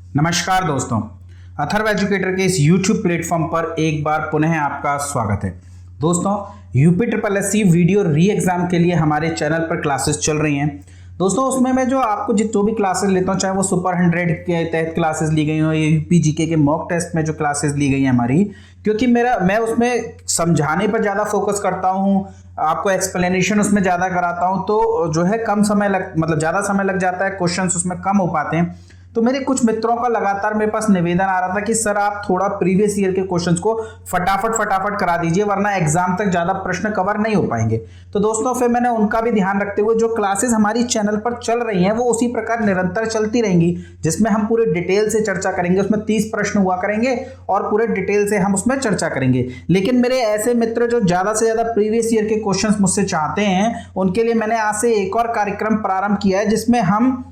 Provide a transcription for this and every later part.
नमस्कार दोस्तों, अथर्व एजुकेटर के इस YouTube प्लेटफॉर्म पर एक बार पुनः आपका स्वागत है। दोस्तों, यूपी ट्रिपल एससी वीडियो री एग्जाम के लिए हमारे चैनल पर क्लासेस चल रही हैं। दोस्तों, उसमें मैं जो आपको जो भी क्लासेस लेता हूँ, चाहे वो सुपर 100 के तहत क्लासेस ली गई हो या यूपी जीके के मॉक टेस्ट में जो क्लासेस ली गई हैं हमारी, क्योंकि मैं उसमें समझाने पर ज़्यादा फोकस करता हूँ, आपको एक्सप्लेनेशन उसमें ज़्यादा कराता हूँ, तो जो है ज़्यादा समय लग जाता है, क्वेश्चंस उसमें कम हो पाते हैं। तो मेरे कुछ मित्रों का लगातार मेरे पास निवेदन आ रहा था कि सर आप थोड़ा प्रीवियस ईयर के क्वेश्चंस को फटाफट करा दीजिए, वरना एग्जाम तक ज्यादा प्रश्न कवर नहीं हो पाएंगे। तो दोस्तों, फिर मैंने उनका भी ध्यान रखते हुए जो क्लासेस हमारी चैनल पर चल रही हैं वो उसी प्रकार निरंतर चलती रहेंगी, जिसमें हम पूरे डिटेल से चर्चा करेंगे। उसमें 30 प्रश्न हुआ करेंगे और पूरे डिटेल से हम उसमें चर्चा करेंगे। लेकिन मेरे ऐसे मित्र जो ज्यादा से ज्यादा प्रीवियस ईयर के क्वेश्चन मुझसे चाहते हैं, उनके लिए मैंने आज से एक और कार्यक्रम प्रारंभ किया है, जिसमें हम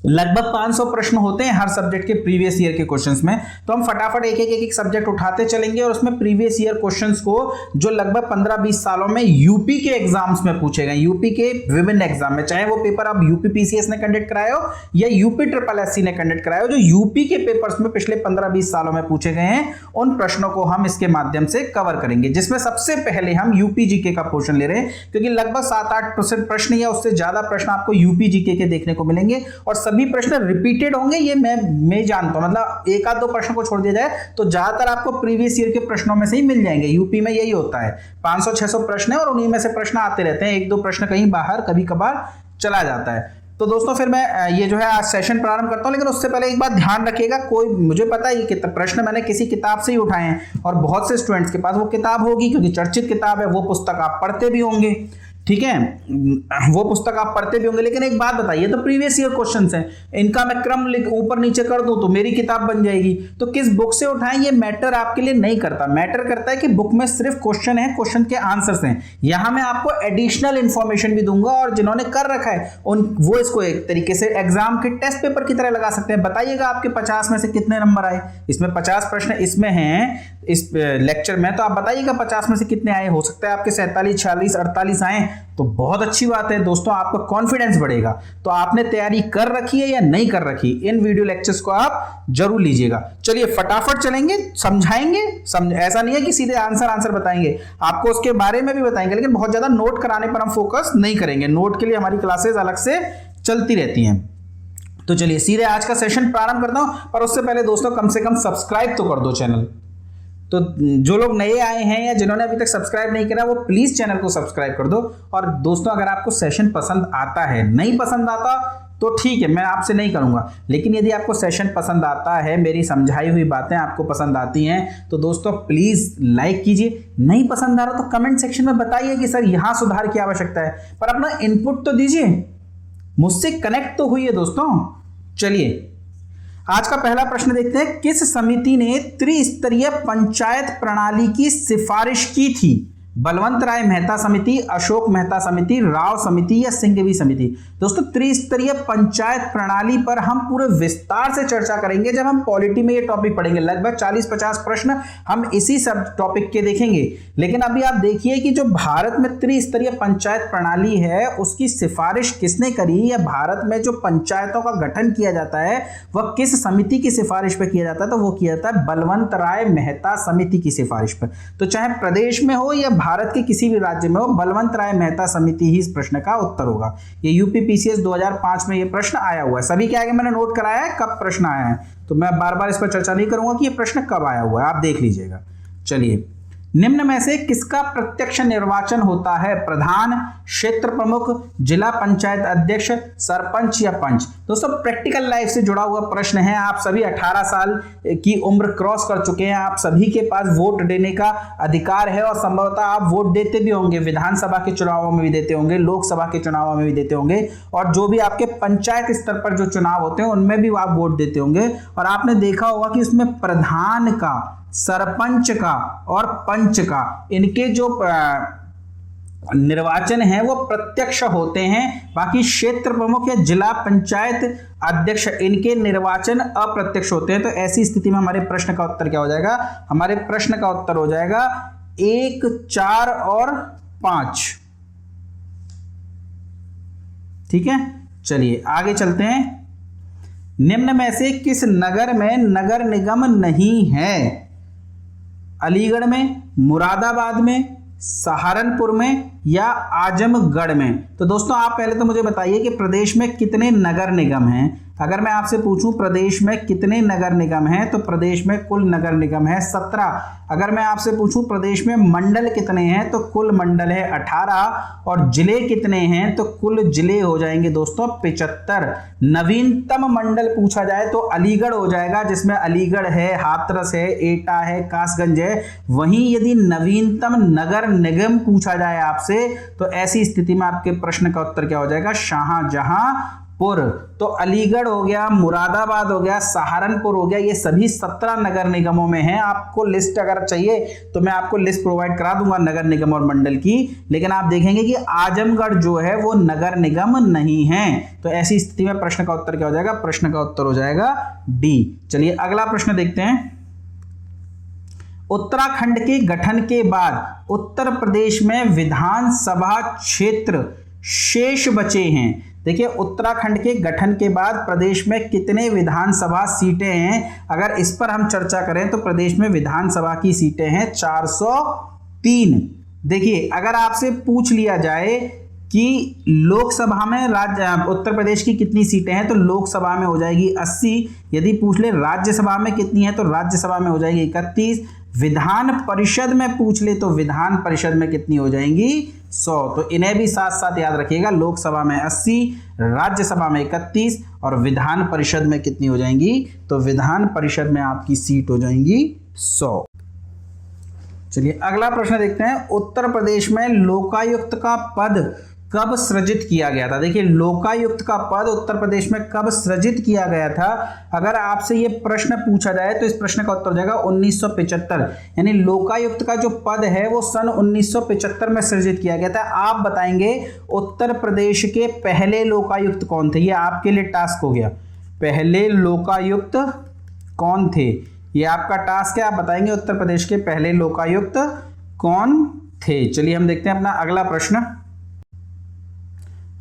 लगभग 500 प्रश्न होते हैं हर सब्जेक्ट के प्रीवियस ईयर के क्वेश्चंस में। तो हम फटाफट एक सब्जेक्ट उठाते चलेंगे और उसमें प्रीवियस ईयर क्वेश्चंस को जो लगभग 15-20 सालों में यूपी के एग्जाम्स में पूछे गए, यूपी के विभिन्न एग्जाम में, चाहे वो पेपर आप यूपी पीसीएस ने कंडक्ट कराए हो या यूपी ट्रिपल एससी ने कंडक्ट कराए हो, जो यूपी के पेपर्स में पिछले 15-20 सालों में पूछे गए हैं, उन प्रश्नों को हम इसके माध्यम से कवर करेंगे। जिसमें सबसे पहले हम यूपी जीके का पोर्शन ले रहे हैं, क्योंकि लगभग 7-8% प्रश्न या उससे ज्यादा प्रश्न आपको यूपी जीके के देखने को मिलेंगे और सभी प्रश्न रिपीटेड होंगे, ये मैं जानता हूं। मतलब एक आध दो प्रश्न को छोड़ दिया जाए तो ज्यादातर आपको प्रीवियस ईयर के प्रश्नों में से ही मिल जाएंगे। यूपी में यही होता है, 500-600 प्रश्न है और उन्हीं में से प्रश्न आते रहते हैं, एक दो प्रश्न कहीं बाहर कभी कभार चला जाता है। तो दोस्तों, फिर मैं ये जो है आज सेशन प्रारंभ करता हूं, लेकिन उससे पहले एक बात ध्यान रखिएगा, कोई मुझे पता है कि प्रश्न मैंने किसी किताब से ही उठाए हैं और बहुत से स्टूडेंट्स के पास वो किताब होगी, क्योंकि चर्चित किताब है, वो पुस्तक आप पढ़ते भी होंगे, ठीक है, वो पुस्तक आप पढ़ते भी होंगे। लेकिन एक बात बताइए, तो प्रीवियस ईयर क्वेश्चंस हैं, इनका मैं क्रम ऊपर नीचे कर दूं तो मेरी किताब बन जाएगी। तो किस बुक से उठाएं ये मैटर आपके लिए नहीं करता, मैटर करता है कि बुक में सिर्फ क्वेश्चन है, क्वेश्चन के आंसर्स हैं। यहां मैं आपको एडिशनल इंफॉर्मेशन भी दूंगा और जिन्होंने कर रखा है वो इसको एक तरीके से एग्जाम के टेस्ट पेपर की तरह लगा सकते हैं। बताइएगा आपके 50 में से कितने नंबर आए। इसमें 50 प्रश्न इसमें हैं इस लेक्चर में, तो आप बताइएगा 50 में से कितने आए। हो सकता है आपके 47, 46, 48 आए, तो बहुत अच्छी बात है दोस्तों, आपका कॉन्फिडेंस बढ़ेगा। तो आपने तैयारी कर रखी है या नहीं कर रखी, इन वीडियो लेक्चर्स को आप जरूर लीजिएगा। चलिए फटाफट चलेंगे, समझाएंगे। ऐसा नहीं है कि सीधे आंसर बताएंगे, आपको उसके बारे में भी बताएंगे, लेकिन बहुत ज्यादा नोट कराने पर हम फोकस नहीं करेंगे। नोट के लिए हमारी क्लासेस अलग से चलती रहती हैं। तो चलिए सीधे आज का सेशन प्रारंभ करता हूं, पर उससे पहले दोस्तों कम से कम सब्सक्राइब तो कर दो चैनल। तो जो लोग नए आए हैं या जिन्होंने अभी तक सब्सक्राइब नहीं करा, वो प्लीज चैनल को सब्सक्राइब कर दो। और दोस्तों, अगर आपको सेशन पसंद आता है, नहीं पसंद आता तो ठीक है, मैं आपसे नहीं करूंगा, लेकिन यदि आपको सेशन पसंद आता है, मेरी समझाई हुई बातें आपको पसंद आती हैं, तो दोस्तों प्लीज लाइक कीजिए। नहीं पसंद आ रहा तो कमेंट सेक्शन में बताइए कि सर यहां सुधार की आवश्यकता है, पर अपना इनपुट तो दीजिए, मुझसे कनेक्ट तो हुई है दोस्तों। चलिए आज का पहला प्रश्न देखते हैं। किस समिति ने त्रिस्तरीय पंचायत प्रणाली की सिफारिश की थी? बलवंत राय मेहता समिति, अशोक मेहता समिति, राव समिति या सिंघवी समिति? दोस्तों, त्रिस्तरीय पंचायत प्रणाली पर हम पूरे विस्तार से चर्चा करेंगे जब हम पॉलिटी में ये टॉपिक पढ़ेंगे। लगभग 40-50 प्रश्न हम इसी सब टॉपिक के देखेंगे। लेकिन अभी आप देखिए कि जो भारत में त्रिस्तरीय पंचायत प्रणाली है, उसकी सिफारिश किसने करी, या भारत में जो पंचायतों का गठन किया जाता है वह किस समिति की सिफारिश पर किया जाता है? तो वो किया जाता है बलवंत राय मेहता समिति की सिफारिश पर। तो चाहे प्रदेश में हो या भारत के किसी भी राज्य में हो, बलवंत राय मेहता समिति ही इस प्रश्न का उत्तर होगा। ये यूपी पीसीएस 2005 में ये प्रश्न आया हुआ है। सभी के आगे मैंने नोट कराया है कब प्रश्न आया है, तो मैं बार बार इस पर चर्चा नहीं करूंगा कि ये प्रश्न कब आया हुआ है, आप देख लीजिएगा। चलिए, निम्न में से किसका प्रत्यक्ष निर्वाचन होता है? प्रधान, क्षेत्र प्रमुख, जिला पंचायत अध्यक्ष, सरपंच या पंच? दोस्तों, प्रैक्टिकल लाइफ से जुड़ा हुआ प्रश्न है। आप सभी 18 साल की उम्र क्रॉस कर चुके हैं, आप सभी के पास वोट देने का अधिकार है और संभवतः आप वोट देते भी होंगे, विधानसभा के चुनावों में भी देते होंगे, लोकसभा के चुनावों में भी देते होंगे, और जो भी आपके पंचायत स्तर पर जो चुनाव होते हैं उनमें भी आप वोट देते होंगे। और आपने देखा होगा कि उसमें प्रधान का, सरपंच का और पंच का, इनके जो निर्वाचन है वो प्रत्यक्ष होते हैं। बाकी क्षेत्र प्रमुख या जिला पंचायत अध्यक्ष, इनके निर्वाचन अप्रत्यक्ष होते हैं। तो ऐसी स्थिति में हमारे प्रश्न का उत्तर क्या हो जाएगा? हमारे प्रश्न का उत्तर हो जाएगा 1, 4 और 5। ठीक है, चलिए आगे चलते हैं। निम्न में से किस नगर में नगर निगम नहीं है? अलीगढ़ में, मुरादाबाद में, सहारनपुर में या आजमगढ़ में? तो दोस्तों आप पहले तो मुझे बताइए कि प्रदेश में कितने नगर निगम हैं। अगर मैं आपसे पूछूं प्रदेश में कितने नगर निगम हैं तो प्रदेश में कुल नगर निगम है 17। अगर मैं आपसे पूछूं प्रदेश में मंडल कितने हैं तो कुल मंडल है 18 और जिले कितने हैं तो कुल जिले हो जाएंगे दोस्तों 75। नवीनतम मंडल पूछा जाए तो अलीगढ़ हो जाएगा, जिसमें अलीगढ़ है, हाथरस है, एटा है, कासगंज है। वहीं यदि नवीनतम नगर निगम पूछा जाए आपसे तो ऐसी स्थिति में आपके प्रश्न का उत्तर क्या हो जाएगा? शाहजहांपुर। तो अलीगढ़ हो गया, मुरादाबाद हो गया, सहारनपुर हो गया, ये सभी 17 नगर निगमों में हैं। आपको लिस्ट अगर चाहिए तो मैं आपको लिस्ट प्रोवाइड करा दूंगा नगर निगम और मंडल की, लेकिन आप देखेंगे कि आजमगढ़ जो है वो नगर निगम नहीं है। तो ऐसी स्थिति में प्रश्न का उत्तर क्या हो जाएगा? प्रश्न का उत्तर हो जाएगा डी। चलिए अगला प्रश्न देखते हैं। उत्तराखंड के गठन के बाद उत्तर प्रदेश में विधानसभा क्षेत्र शेष बचे हैं। देखिए उत्तराखंड के गठन के बाद प्रदेश में कितने विधानसभा सीटें हैं? अगर इस पर हम चर्चा करें तो प्रदेश में विधानसभा की सीटें हैं 403। देखिए अगर आपसे पूछ लिया जाए कि लोकसभा में उत्तर प्रदेश की कितनी सीटें हैं तो लोकसभा में हो जाएगी 80। यदि पूछ ले राज्यसभा में कितनी है तो राज्यसभा में हो जाएगी 31। विधान परिषद में पूछ ले तो विधान परिषद में कितनी हो जाएंगी? 100। तो इन्हें भी साथ साथ याद रखिएगा, लोकसभा में 80, राज्यसभा में 31 और विधान परिषद में कितनी हो जाएंगी? तो विधान परिषद में आपकी सीट हो जाएंगी 100। चलिए अगला प्रश्न देखते हैं। उत्तर प्रदेश में लोकायुक्त का पद कब सृजित किया गया था? देखिए लोकायुक्त का पद उत्तर प्रदेश में कब सृजित किया गया था? अगर आपसे ये प्रश्न पूछा जाए तो इस प्रश्न का उत्तर हो जाएगा 1975। यानी लोकायुक्त का जो पद है वो सन 1975 में सृजित किया गया था। आप बताएंगे उत्तर प्रदेश के पहले लोकायुक्त कौन थे? ये आपके लिए टास्क हो गया। पहले लोकायुक्त कौन थे? ये आपका टास्क है, आप बताएंगे उत्तर प्रदेश के पहले लोकायुक्त कौन थे। चलिए हम देखते हैं अपना अगला प्रश्न।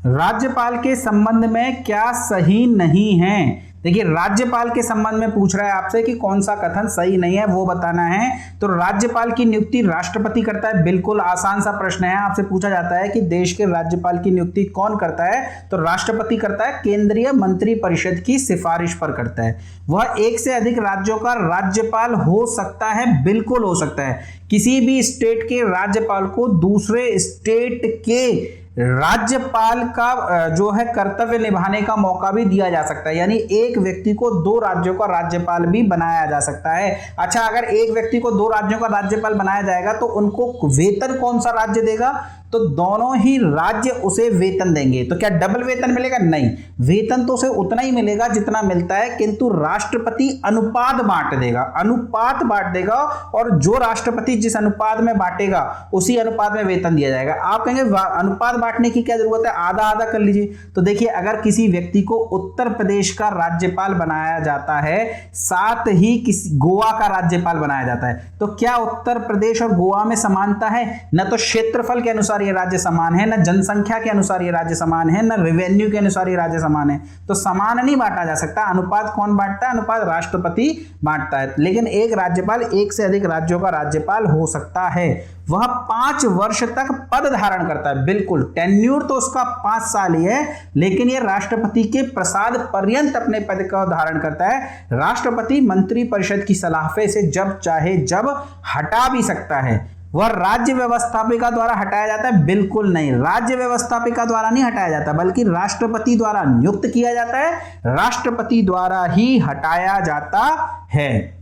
राज्यपाल के संबंध में क्या सही नहीं है? देखिए राज्यपाल के संबंध में पूछ रहा है आपसे कि कौन सा कथन सही नहीं है वो बताना है। तो राज्यपाल की नियुक्ति राष्ट्रपति करता है, बिल्कुल आसान सा प्रश्न है। आपसे पूछा जाता है कि देश के राज्यपाल की नियुक्ति कौन करता है तो राष्ट्रपति करता है, केंद्रीय मंत्रिपरिषद की सिफारिश पर करता है। वह एक से अधिक राज्यों का राज्यपाल हो सकता है, बिल्कुल हो सकता है। किसी भी स्टेट के राज्यपाल को दूसरे स्टेट के राज्यपाल का जो है कर्तव्य निभाने का मौका भी दिया जा सकता है। यानी एक व्यक्ति को 2 राज्यों का राज्यपाल भी बनाया जा सकता है। अच्छा अगर एक व्यक्ति को 2 राज्यों का राज्यपाल बनाया जाएगा तो उनको वेतन कौन सा राज्य देगा? तो दोनों ही राज्य उसे वेतन देंगे। तो क्या डबल वेतन मिलेगा? नहीं, वेतन तो उसे उतना ही मिलेगा जितना मिलता है, किंतु राष्ट्रपति अनुपात बांट देगा, अनुपात बांट देगा और जो राष्ट्रपति जिस अनुपात में बांटेगा उसी अनुपात में वेतन दिया जाएगा। आप कहेंगे अनुपात बांटने की क्या जरूरत है, आधा आधा कर लीजिए। तो देखिए अगर किसी व्यक्ति को उत्तर प्रदेश का राज्यपाल बनाया जाता है साथ ही किसी गोवा का राज्यपाल बनाया जाता है तो क्या उत्तर प्रदेश और गोवा में समानता है? न तो क्षेत्रफल के अनुसार ये राज्य समान है, न जनसंख्या के अनुसार ये राज्य समान है, न रेवेन्यू के अनुसार ये राज्य समान है। तो समान नहीं बांटा जा सकता। अनुपात कौन बांटता है? अनुपात राष्ट्रपति बांटता है। लेकिन एक राज्यपाल एक से अधिक राज्यों का राज्यपाल हो सकता है। वह 5 वर्ष तक पद धारण करता है, बिल्कुल टेन्यूर तो उसका 5 साल ही है, लेकिन यह राष्ट्रपति के प्रसाद पर्यंत अपने पद का धारण करता है। राष्ट्रपति मंत्रिपरिषद की सलाह से जब चाहे जब हटा भी सकता है। वह राज्य व्यवस्थापिका द्वारा हटाया जाता है? बिल्कुल नहीं, राज्य व्यवस्थापिका द्वारा नहीं हटाया जाता बल्कि राष्ट्रपति द्वारा नियुक्त किया जाता है, राष्ट्रपति द्वारा ही हटाया जाता है।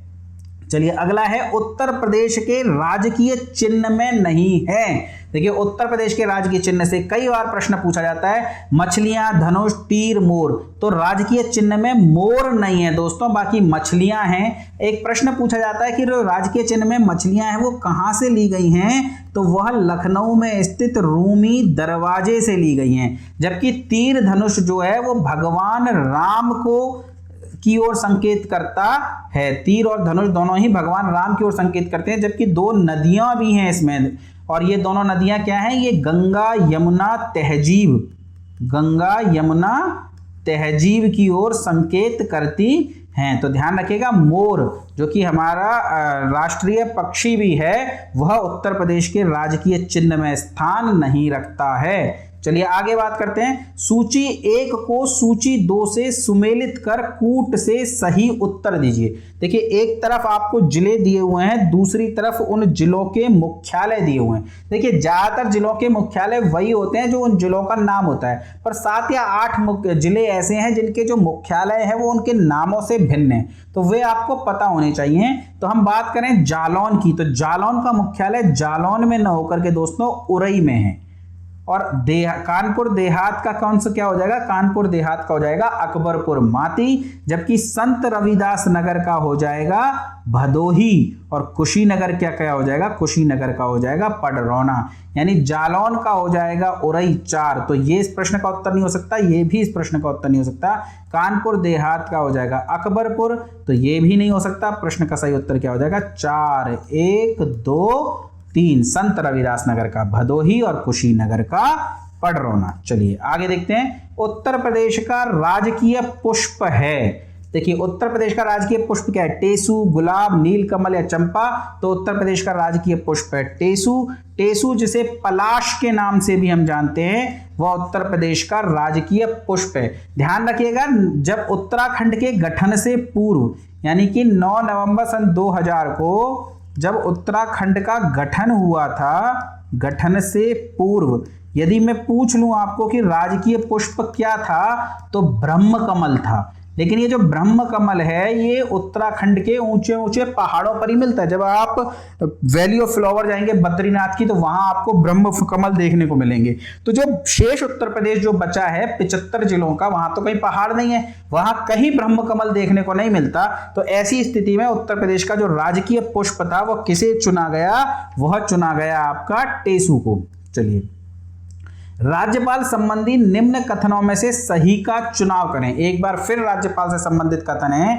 चलिए अगला है उत्तर प्रदेश के राजकीय चिन्ह में नहीं है। देखिए उत्तर प्रदेश के राजकीय चिन्ह से कई बार प्रश्न पूछा जाता है, मछलियां, धनुष, तीर, मोर। तो राजकीय चिन्ह में मोर नहीं है दोस्तों, बाकी मछलियां हैं। एक प्रश्न पूछा जाता है कि जो राजकीय चिन्ह में मछलियां हैं वो कहां से ली गई हैं? तो वह लखनऊ में स्थित रूमी दरवाजे से ली गई हैं। जबकि तीर धनुष जो है वो भगवान राम को की ओर संकेत करता है। तीर और धनुष दोनों ही भगवान राम की ओर संकेत करते हैं। जबकि 2 नदियां भी हैं इसमें, और ये दोनों नदियां क्या हैं? ये गंगा यमुना तहजीब, गंगा यमुना तहजीब की ओर संकेत करती हैं। तो ध्यान रखिएगा, मोर जो कि हमारा राष्ट्रीय पक्षी भी है, वह उत्तर प्रदेश के राजकीय चिन्ह में स्थान नहीं रखता है। चलिए आगे बात करते हैं। सूची 1 को सूची 2 से सुमेलित कर कूट से सही उत्तर दीजिए। देखिए, एक तरफ आपको जिले दिए हुए हैं, दूसरी तरफ उन जिलों के मुख्यालय दिए हुए हैं। देखिए, ज्यादातर जिलों के मुख्यालय वही होते हैं जो उन जिलों का नाम होता है, पर 7 या 8 जिले ऐसे हैं जिनके जो मुख्यालय है वो उनके नामों से भिन्न है, तो वे आपको पता होने चाहिए। तो हम बात करें जालौन की, तो जालौन का मुख्यालय जालौन में न होकर के दोस्तों उरई में है। और कानपुर देहात का कौन सा क्या हो जाएगा? कानपुर देहात का हो जाएगा अकबरपुर माती, जबकि संत रविदास नगर का हो जाएगा भदोही, और कुशीनगर क्या क्या हो जाएगा? कुशीनगर का हो जाएगा पडरौना। यानी जालौन का हो जाएगा उरई 4, तो ये इस प्रश्न का उत्तर नहीं हो सकता, ये भी इस प्रश्न का उत्तर नहीं हो सकता। कानपुर देहात का हो जाएगा अकबरपुर, तो ये भी नहीं हो सकता। प्रश्न का सही उत्तर क्या हो जाएगा? 4, 1, 2, 3 संत रविदास नगर का भदोही और कुशीनगर का पडरौना। चलिए आगे देखते हैं। उत्तर प्रदेश का राजकीय पुष्प है, देखिए उत्तर प्रदेश का राजकीय पुष्प क्या है? टेसू, गुलाब, नीलकमल या चंपा। तो उत्तर प्रदेश का राजकीय पुष्प है टेसू। टेसू जिसे पलाश के नाम से भी हम जानते हैं, वह उत्तर प्रदेश का राजकीय पुष्प है। ध्यान रखिएगा, जब उत्तराखंड के गठन से पूर्व यानी कि 9 नवंबर सन 2000 को जब उत्तराखंड का गठन हुआ था, गठन से पूर्व यदि मैं पूछ लूं आपको कि राजकीय पुष्प क्या था, तो ब्रह्म कमल था। लेकिन ये जो ब्रह्म कमल है ये उत्तराखंड के ऊंचे ऊंचे पहाड़ों पर ही मिलता है। जब आप वैली ऑफ फ्लावर जाएंगे बद्रीनाथ की, तो वहां आपको ब्रह्म कमल देखने को मिलेंगे। तो जो शेष उत्तर प्रदेश जो बचा है 75 जिलों का, वहां तो कहीं पहाड़ नहीं है, वहां कहीं ब्रह्म कमल देखने को नहीं मिलता। तो ऐसी स्थिति में उत्तर प्रदेश का जो राजकीय पुष्प था वह किसे चुना गया? वह चुना गया आपका टेसू को। चलिए, राज्यपाल संबंधी निम्न कथनों में से सही का चुनाव करें। एक बार फिर राज्यपाल से संबंधित कथन है,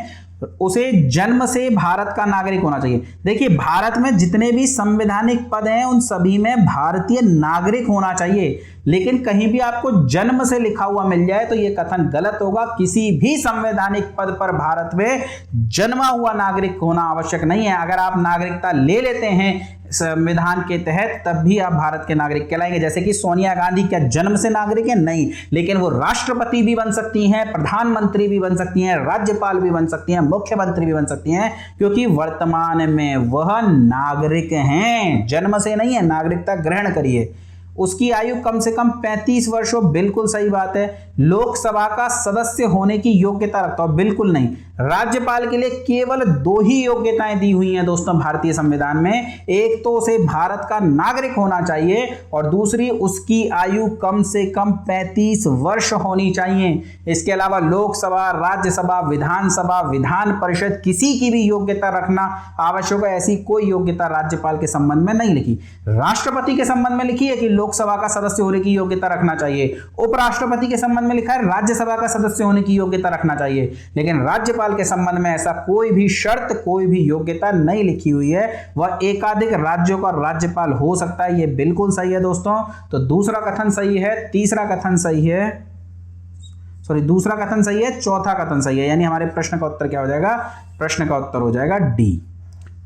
उसे जन्म से भारत का नागरिक होना चाहिए। देखिए, भारत में जितने भी संवैधानिक पद हैं उन सभी में भारतीय नागरिक होना चाहिए, लेकिन कहीं भी आपको जन्म से लिखा हुआ मिल जाए तो यह कथन गलत होगा। किसी भी संवैधानिक पद पर भारत में जन्मा हुआ नागरिक होना आवश्यक नहीं है। अगर आप नागरिकता ले लेते हैं संविधान के तहत, तब भी आप भारत के नागरिक कहलाएंगे। जैसे कि सोनिया गांधी क्या जन्म से नागरिक है? नहीं, लेकिन वो राष्ट्रपति भी बन सकती हैं, प्रधानमंत्री भी बन सकती हैं, राज्यपाल भी बन सकती हैं, मुख्यमंत्री भी बन सकती हैं, क्योंकि वर्तमान में वह नागरिक हैं, जन्म से नहीं है। नागरिकता ग्रहण करिए। उसकी आयु कम से कम 35 वर्ष हो, बिल्कुल सही बात है। लोकसभा का सदस्य होने की योग्यता रखता हो, बिल्कुल नहीं। राज्यपाल के लिए केवल 2 ही योग्यताएं दी हुई हैं दोस्तों भारतीय संविधान में। एक तो उसे भारत का नागरिक होना चाहिए और दूसरी उसकी आयु कम से कम 35 वर्ष होनी चाहिए। इसके अलावा लोकसभा, राज्यसभा, विधानसभा, विधान परिषद किसी की भी योग्यता रखना आवश्यक है। ऐसी कोई योग्यता राज्यपाल के संबंध में नहीं लिखी। राष्ट्रपति के संबंध में लिखी है कि लोकसभा का सदस्य होने की योग्यता रखना चाहिए। उपराष्ट्रपति के संबंध में लिखा है राज्यसभा का सदस्य होने की योग्यता रखना चाहिए। लेकिन राज्यपाल के संबंध में ऐसा कोई भी शर्त, कोई भी योग्यता नहीं लिखी हुई है। वह एकाधिक राज्यों का राज्यपाल हो सकता है। यह बिल्कुल सही है दोस्तों। तो दूसरा कथन सही है, तीसरा कथन सही है, दूसरा कथन सही है, चौथा कथन सही है। यानी हमारे प्रश्न का उत्तर क्या हो जाएगा? प्रश्न का उत्तर हो जाएगा डी।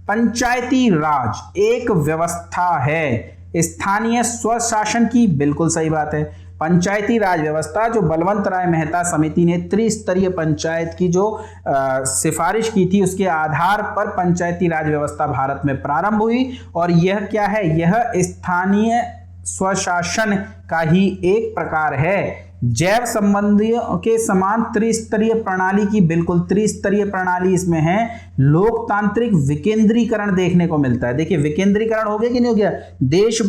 पंचायती राज एक व्यवस्था है स्थानीय स्वशासन की, बिल्कुल सही बात है। पंचायती राज व्यवस्था जो बलवंत राय मेहता समिति ने त्रिस्तरीय पंचायत की जो सिफारिश की थी, उसके आधार पर पंचायती राज व्यवस्था भारत में प्रारंभ हुई। और यह क्या है? यह स्थानीय स्वशासन का ही एक प्रकार है। जैव संबंधियों के समान त्रिस्तरीय प्रणाली की, बिल्कुल त्रिस्तरीय प्रणाली इसमें है। लोकतांत्रिक विकेंद्रीकरण देखने को मिलता है। देखिए, विकेंद्रीकरण हो गया कि नहीं हो गया? देश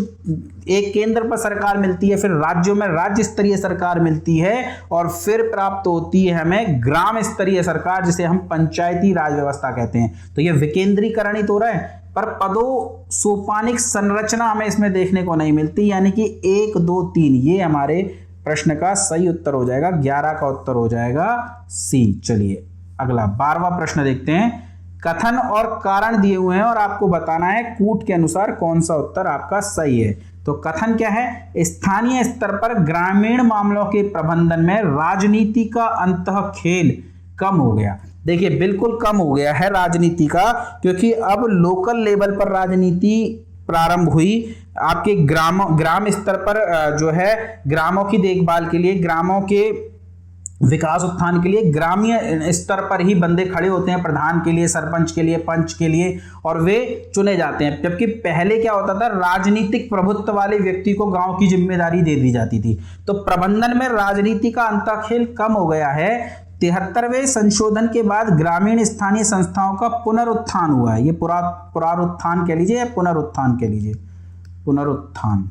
एक केंद्र पर सरकार मिलती है, फिर राज्यों में राज्य स्तरीय सरकार मिलती है, और फिर प्राप्त होती है हमें ग्राम स्तरीय सरकार, जिसे हम पंचायती राज व्यवस्था कहते हैं। तो यह विकेंद्रीकरण ही तो रहा है, पर पदों सोपानिक संरचना हमें इसमें देखने को नहीं मिलती। यानी कि 1, 2, 3 ये हमारे प्रश्न का सही उत्तर हो जाएगा। 11 का उत्तर हो जाएगा सी। चलिए अगला 12वां प्रश्न देखते हैं। कथन और कारण दिए हुए हैं और आपको बताना है कूट के अनुसार कौन सा उत्तर आपका सही है। तो कथन क्या है, स्थानीय स्तर पर ग्रामीण मामलों के प्रबंधन में राजनीति का अंतःखेल कम हो गया। देखिए बिल्कुल कम हो गया है राजनीति का, क्योंकि अब लोकल लेवल पर राजनीति प्रारंभ हुई। आपके ग्राम स्तर पर जो है ग्रामों की देखभाल के लिए, ग्रामों के विकास उत्थान के लिए ग्रामीण स्तर पर ही बंदे खड़े होते हैं, प्रधान के लिए, सरपंच के लिए, पंच के लिए, और वे चुने जाते हैं। जबकि पहले क्या होता था, राजनीतिक प्रभुत्व वाले व्यक्ति को गांव की जिम्मेदारी दे दी जाती थी। तो प्रबंधन में राजनीति का अंतःखेल कम हो गया है। 73वें संशोधन के बाद ग्रामीण स्थानीय संस्थाओं का पुनरुत्थान हुआ है। ये पुनरुत्थान कह लीजिए या पुनरुत्थान कह लीजिए, पुनरुत्थान,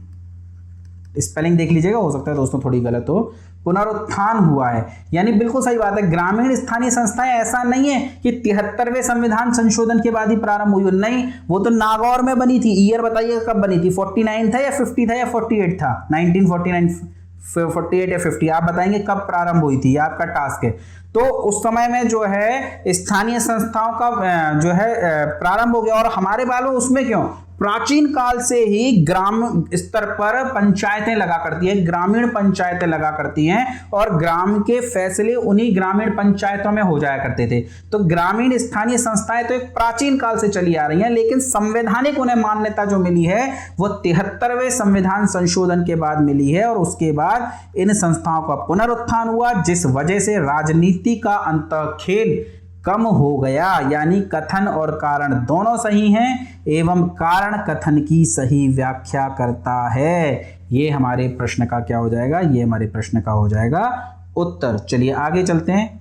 स्पेलिंग देख लीजिएगा, हो सकता है दोस्तों थोड़ी गलत हो। पुनरुत्थान हुआ है, यानी बिल्कुल सही बात है। ग्रामीण स्थानीय संस्थाएं ऐसा नहीं है कि 73वें संविधान संशोधन के बाद ही प्रारंभ हुई हो, नहीं, वो तो नागौर में बनी थी। ईयर बताइएगा कब बनी थी, 49 था या 50 था या 48 था, 1949, 48 या 50, आप बताएंगे कब प्रारंभ हुई थी, आपका टास्क है। तो उस समय में जो है स्थानीय संस्थाओं का जो है प्रारंभ हो गया। और हमारे वालों उसमें क्यों, प्राचीन काल से ही ग्राम स्तर पर पंचायतें लगा करती है, ग्रामीण पंचायतें लगा करती हैं, और ग्राम के फैसले उन्हीं ग्रामीण पंचायतों में हो जाया करते थे। तो ग्रामीण स्थानीय संस्थाएं तो एक प्राचीन काल से चली आ रही हैं, लेकिन संवैधानिक उन्हें मान्यता जो मिली है वो 73वें संविधान संशोधन के बाद मिली है। और उसके बाद इन संस्थाओं का पुनरुत्थान हुआ, जिस वजह से राजनीति का अंतःखेल कम हो गया। यानी कथन और कारण दोनों सही हैं, एवं कारण कथन की सही व्याख्या करता है। ये हमारे प्रश्न का क्या हो जाएगा, ये हमारे प्रश्न का हो जाएगा उत्तर। चलिए आगे चलते हैं।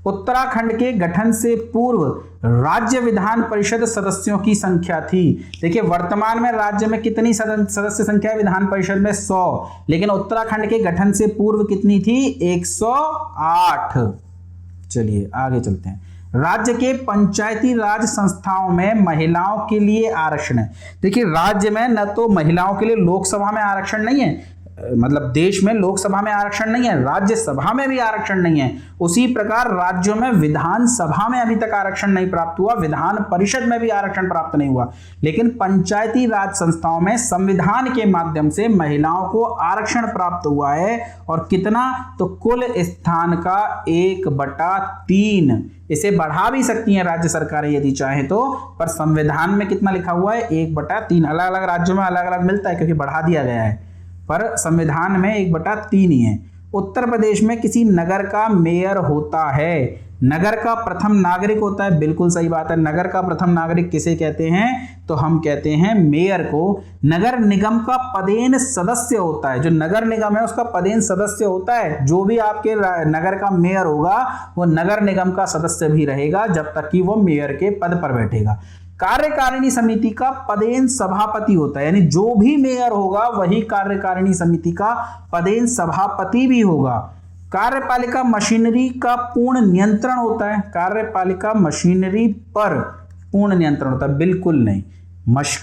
उत्तराखंड के गठन से पूर्व राज्य विधान परिषद सदस्यों की संख्या थी। देखिए वर्तमान में राज्य में कितनी सदस्य संख्या है विधान परिषद में, 100, लेकिन उत्तराखंड के गठन से पूर्व कितनी थी, 108। चलिए आगे चलते हैं। राज्य के पंचायती राज संस्थाओं में महिलाओं के लिए आरक्षण है। देखिए राज्य में न तो महिलाओं के लिए लोकसभा में आरक्षण नहीं है, मतलब देश में लोकसभा में आरक्षण नहीं है, राज्यसभा में भी आरक्षण नहीं है। उसी प्रकार राज्यों में विधानसभा में अभी तक आरक्षण नहीं प्राप्त हुआ, विधान परिषद में भी आरक्षण प्राप्त नहीं हुआ, लेकिन पंचायती राज संस्थाओं में संविधान के माध्यम से महिलाओं को आरक्षण प्राप्त हुआ है। और कितना, तो कुल स्थान का 1/3। इसे बढ़ा भी सकती हैं राज्य सरकारें यदि चाहें तो, पर संविधान में कितना लिखा हुआ है, 1/3। अलग अलग राज्यों में अलग अलग मिलता है क्योंकि बढ़ा दिया गया है, पर संविधान में 1/3 ही है। उत्तर प्रदेश में किसी नगर का मेयर होता है, नगर का प्रथम नागरिक होता है, बिल्कुल सही बात है। नगर का प्रथम नागरिक किसे कहते हैं, तो हम कहते हैं मेयर को। नगर निगम का पदेन सदस्य होता है, जो नगर निगम है उसका पदेन सदस्य होता है। जो भी आपके नगर का मेयर होगा वो नगर निगम का सदस्य भी रहेगा जब तक कि वो मेयर के पद पर बैठेगा। कार्यकारिणी समिति का पदेन सभापति होता है, यानी जो भी मेयर होगा वही कार्यकारिणी समिति का पदेन सभापति भी होगा। कार्यपालिका मशीनरी का पूर्ण नियंत्रण होता है, कार्यपालिका मशीनरी पर पूर्ण नियंत्रण होता है, बिल्कुल नहीं।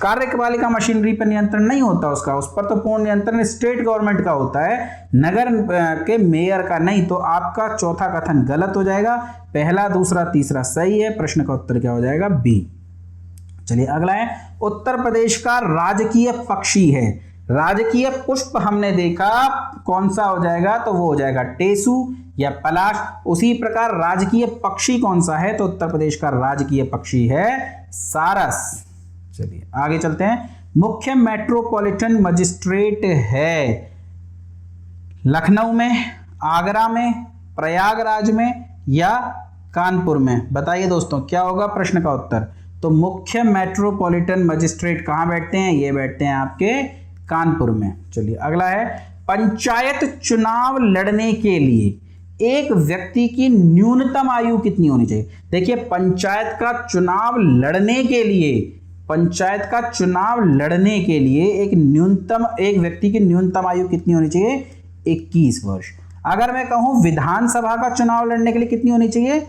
कार्यपालिका मशीनरी पर नियंत्रण नहीं होता उसका, उस पर तो पूर्ण नियंत्रण स्टेट गवर्नमेंट का होता है, नगर के मेयर का नहीं। तो आपका चौथा कथन गलत हो जाएगा, पहला, दूसरा, तीसरा सही है। प्रश्न का उत्तर क्या हो जाएगा, बी। चलिए अगला है, उत्तर प्रदेश का राजकीय पक्षी है। राजकीय पुष्प हमने देखा कौन सा हो जाएगा, तो वो हो जाएगा टेसू या पलाश। उसी प्रकार राजकीय पक्षी कौन सा है, तो उत्तर प्रदेश का राजकीय पक्षी है सारस। चलिए आगे चलते हैं। मुख्य मेट्रोपॉलिटन मजिस्ट्रेट है लखनऊ में, आगरा में, प्रयागराज में या कानपुर में, बताइए दोस्तों क्या होगा प्रश्न का उत्तर। तो मुख्य मेट्रोपॉलिटन मजिस्ट्रेट कहां बैठते हैं, ये बैठते हैं आपके कानपुर में। चलिए अगला है, पंचायत चुनाव लड़ने के लिए एक व्यक्ति की न्यूनतम आयु कितनी होनी चाहिए। देखिए पंचायत का चुनाव लड़ने के लिए, पंचायत का चुनाव लड़ने के लिए एक व्यक्ति की न्यूनतम आयु कितनी होनी चाहिए, 21 वर्ष। अगर मैं कहूं विधानसभा का चुनाव लड़ने के लिए कितनी होनी चाहिए,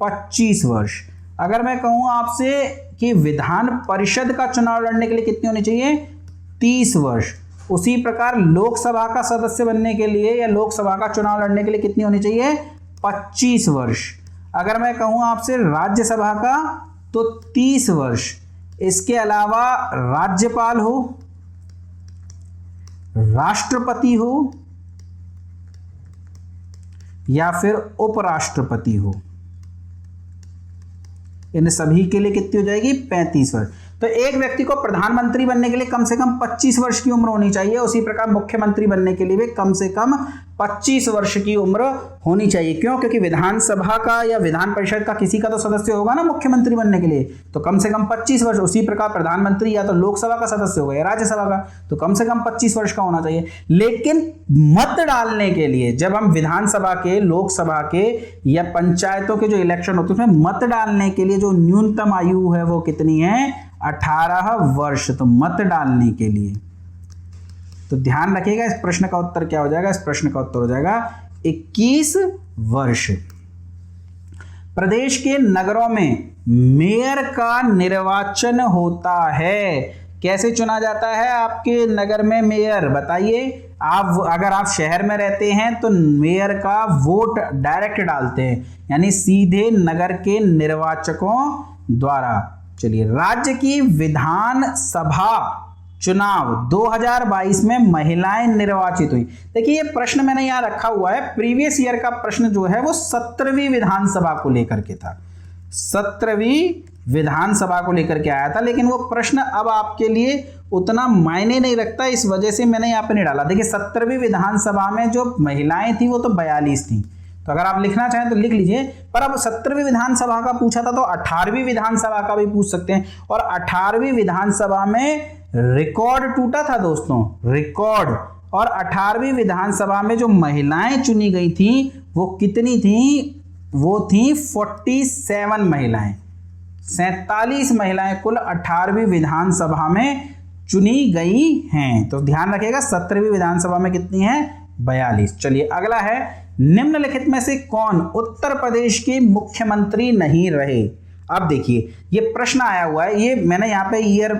25 वर्ष। अगर मैं कहूं आपसे कि विधान परिषद का चुनाव लड़ने के लिए कितनी होनी चाहिए, 30 वर्ष। उसी प्रकार लोकसभा का सदस्य बनने के लिए या लोकसभा का चुनाव लड़ने के लिए कितनी होनी चाहिए, 25 वर्ष। अगर मैं कहूं आपसे राज्यसभा का तो 30 वर्ष। इसके अलावा राज्यपाल हो, राष्ट्रपति हो या फिर उपराष्ट्रपति हो, इन सभी के लिए कितनी हो जाएगी? 35 वर्ष। तो एक व्यक्ति को प्रधानमंत्री बनने के लिए कम से कम 25 वर्ष की उम्र होनी चाहिए, उसी प्रकार मुख्यमंत्री बनने के लिए भी कम से कम 25 वर्ष की उम्र होनी चाहिए। क्यों? क्योंकि विधानसभा का या विधान परिषद का किसी का तो सदस्य होगा ना मुख्यमंत्री बनने के लिए, तो कम से कम 25 वर्ष। उसी प्रकार प्रधानमंत्री या तो लोकसभा का सदस्य होगा या राज्यसभा का, तो कम से कम 25 वर्ष का होना चाहिए। लेकिन मत डालने के लिए, जब हम विधानसभा के, लोकसभा के या पंचायतों के जो इलेक्शन होते हैं उसमें मत डालने के लिए जो न्यूनतम आयु है वो कितनी है? 18 वर्ष। तो मत डालने के लिए, तो ध्यान रखिएगा इस प्रश्न का उत्तर क्या हो जाएगा? इस प्रश्न का उत्तर हो जाएगा 21 वर्ष। प्रदेश के नगरों में मेयर का निर्वाचन होता है। कैसे चुना जाता है आपके नगर में मेयर? बताइए। आप अगर आप शहर में रहते हैं तो मेयर का वोट डायरेक्ट डालते हैं, यानी सीधे नगर के निर्वाचकों द्वारा। चलिए, राज्य की विधानसभा चुनाव 2022 में महिलाएं निर्वाचित हुई। देखिए ये प्रश्न मैंने यहां रखा हुआ है, प्रीवियस ईयर का प्रश्न जो है वो 17वीं विधानसभा को लेकर के था, 17वीं विधानसभा को लेकर के आया था। लेकिन वो प्रश्न अब आपके लिए उतना मायने नहीं रखता, इस वजह से मैंने यहाँ पे नहीं डाला। देखिए 17वीं विधानसभा में जो महिलाएं थी वो तो 42 थी, तो अगर आप लिखना चाहें तो लिख लीजिए। पर अब 17वीं विधानसभा का पूछा था तो 18वीं विधानसभा का भी पूछ सकते हैं। और 18वीं विधानसभा में रिकॉर्ड टूटा था दोस्तों, रिकॉर्ड। और 18वीं विधानसभा में जो महिलाएं चुनी गई थी वो कितनी थी? वो थी 47 महिलाएं, 47 महिलाएं कुल 18वीं विधानसभा में चुनी गई हैं। तो ध्यान रखिएगा 17वीं विधानसभा में कितनी है? 42। चलिए अगला है, निम्नलिखित में से कौन उत्तर प्रदेश के मुख्यमंत्री नहीं रहे? अब देखिए ये प्रश्न आया हुआ है, ये मैंने यहाँ पे ईयर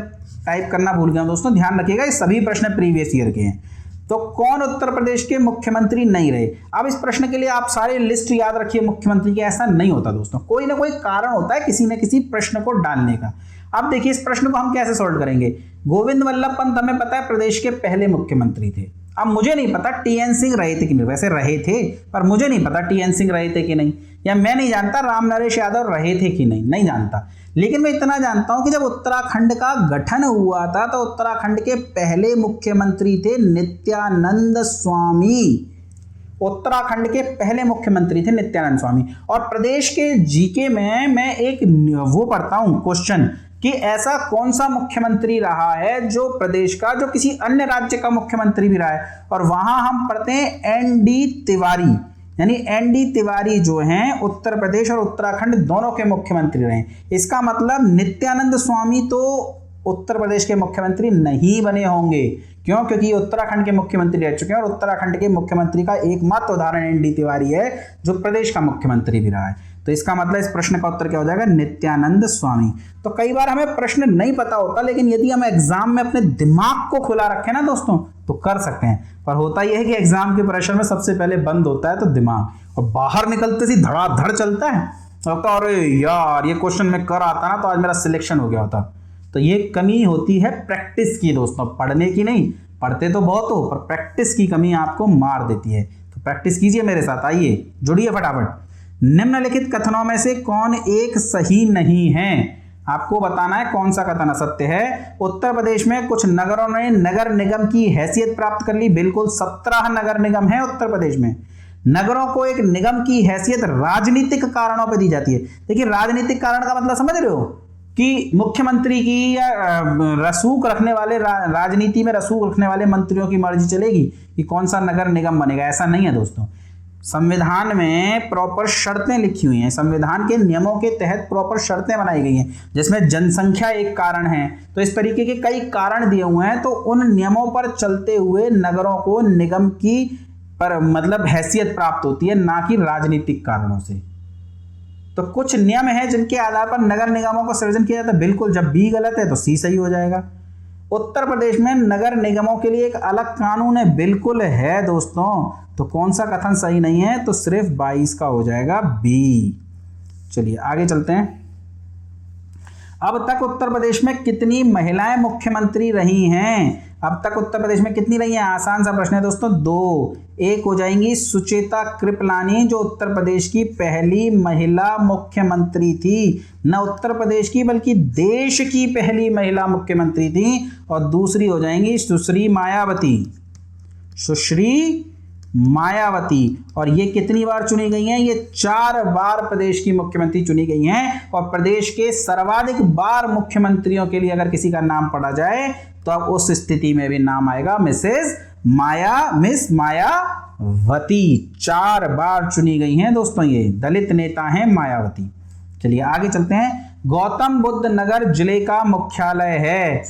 टाइप करना भूल गया दोस्तों, ध्यान रखिएगा ये सभी प्रश्न प्रीवियस ईयर के हैं। तो कौन उत्तर प्रदेश के मुख्यमंत्री नहीं रहे? अब इस प्रश्न के लिए आप सारे लिस्ट याद रखिए मुख्यमंत्री की। ऐसा नहीं होता दोस्तों, कोई ना कोई कारण होता है किसी न किसी प्रश्न को डालने का। अब देखिए इस प्रश्न को हम कैसे सॉल्व करेंगे। गोविंद वल्लभ पंत हमें पता है प्रदेश के पहले मुख्यमंत्री थे। अब मुझे नहीं पता टीएन सिंह रहे थे कि नहीं, वैसे रहे थे पर मुझे नहीं पता टीएन सिंह रहे थे कि नहीं, या मैं नहीं जानता राम नरेश यादव रहे थे कि नहीं, नहीं जानता। लेकिन मैं इतना जानता हूं कि जब उत्तराखंड का गठन हुआ था तो उत्तराखंड के पहले मुख्यमंत्री थे नित्यानंद स्वामी। उत्तराखंड के पहले मुख्यमंत्री थे नित्यानंद स्वामी। और प्रदेश के जीके में मैं एक वो पढ़ता हूं क्वेश्चन कि ऐसा कौन सा मुख्यमंत्री रहा है जो प्रदेश का, जो किसी अन्य राज्य का मुख्यमंत्री भी रहा है, और वहां हम पढ़ते हैं एनडी तिवारी, यानी एनडी तिवारी जो हैं उत्तर प्रदेश और उत्तराखंड दोनों के मुख्यमंत्री रहे। इसका मतलब नित्यानंद स्वामी तो उत्तर प्रदेश के मुख्यमंत्री नहीं बने होंगे। क्यों? क्योंकि उत्तराखंड के मुख्यमंत्री रह चुके हैं और उत्तराखंड के मुख्यमंत्री का एकमात्र उदाहरण एनडी तिवारी है जो प्रदेश का मुख्यमंत्री भी रहा है। तो इसका मतलब इस प्रश्न का उत्तर क्या हो जाएगा? नित्यानंद स्वामी। तो कई बार हमें प्रश्न नहीं पता होता, लेकिन यदि हम एग्जाम में अपने दिमाग को खुला रखें ना दोस्तों तो कर सकते हैं। पर होता यह है कि एग्जाम के प्रेशर में सबसे पहले बंद होता है तो दिमाग, और बाहर निकलते सी धड़ाधड़ चलता है। तो अरे यार ये क्वेश्चन में कर आता ना तो आज मेरा सिलेक्शन हो गया होता। तो ये कमी होती है प्रैक्टिस की दोस्तों, पढ़ने की नहीं। पढ़ते तो बहुत हो पर प्रैक्टिस की कमी आपको मार देती है। तो प्रैक्टिस कीजिए मेरे साथ, आइए जुड़िए फटाफट। निम्नलिखित कथनों में से कौन एक सही नहीं है? आपको बताना है कौन सा कथन असत्य है। उत्तर प्रदेश में कुछ नगरों ने नगर निगम की हैसियत प्राप्त कर ली। बिल्कुल 17 नगर निगम है उत्तर प्रदेश में। नगरों को एक निगम की हैसियत राजनीतिक कारणों पर दी जाती है। देखिए राजनीतिक कारण का मतलब समझ रहे हो कि मुख्यमंत्री की या रसूख रखने वाले, राजनीति में रसूख रखने वाले मंत्रियों की मर्जी चलेगी कि कौन सा नगर निगम बनेगा, ऐसा नहीं है दोस्तों। संविधान में प्रॉपर शर्तें लिखी हुई हैं, संविधान के नियमों के तहत प्रॉपर शर्तें बनाई गई हैं, जिसमें जनसंख्या एक कारण है। तो इस तरीके के कई कारण दिए हुए हैं, तो उन नियमों पर चलते हुए नगरों को निगम की पर मतलब हैसियत प्राप्त होती है, ना कि राजनीतिक कारणों से। तो कुछ नियम हैं जिनके आधार पर नगर निगमों का सृजन किया जाता है। बिल्कुल, जब बी गलत है तो सी सही हो जाएगा। उत्तर प्रदेश में नगर निगमों के लिए एक अलग कानून है। बिल्कुल है दोस्तों। तो कौन सा कथन सही नहीं है? तो सिर्फ 22 का हो जाएगा बी। चलिए आगे चलते हैं। अब तक उत्तर प्रदेश में कितनी महिलाएं मुख्यमंत्री रही हैं? अब तक उत्तर प्रदेश में कितनी रही हैं? आसान सा प्रश्न है दोस्तों, 2। एक हो जाएंगी सुचेता कृपलानी, जो उत्तर प्रदेश की पहली महिला मुख्यमंत्री थी, न उत्तर प्रदेश की बल्कि देश की पहली महिला मुख्यमंत्री थी। और दूसरी हो जाएंगी सुश्री मायावती, सुश्री मायावती। और ये कितनी बार चुनी गई हैं? ये 4 बार प्रदेश की मुख्यमंत्री चुनी गई हैं। और प्रदेश के सर्वाधिक बार मुख्यमंत्रियों के लिए अगर किसी का नाम पढ़ा जाए तो अब उस स्थिति में भी नाम आएगा मिस मायावती। 4 बार चुनी गई हैं दोस्तों, ये दलित नेता हैं मायावती। चलिए आगे चलते हैं। गौतम बुद्ध नगर जिले का मुख्यालय है।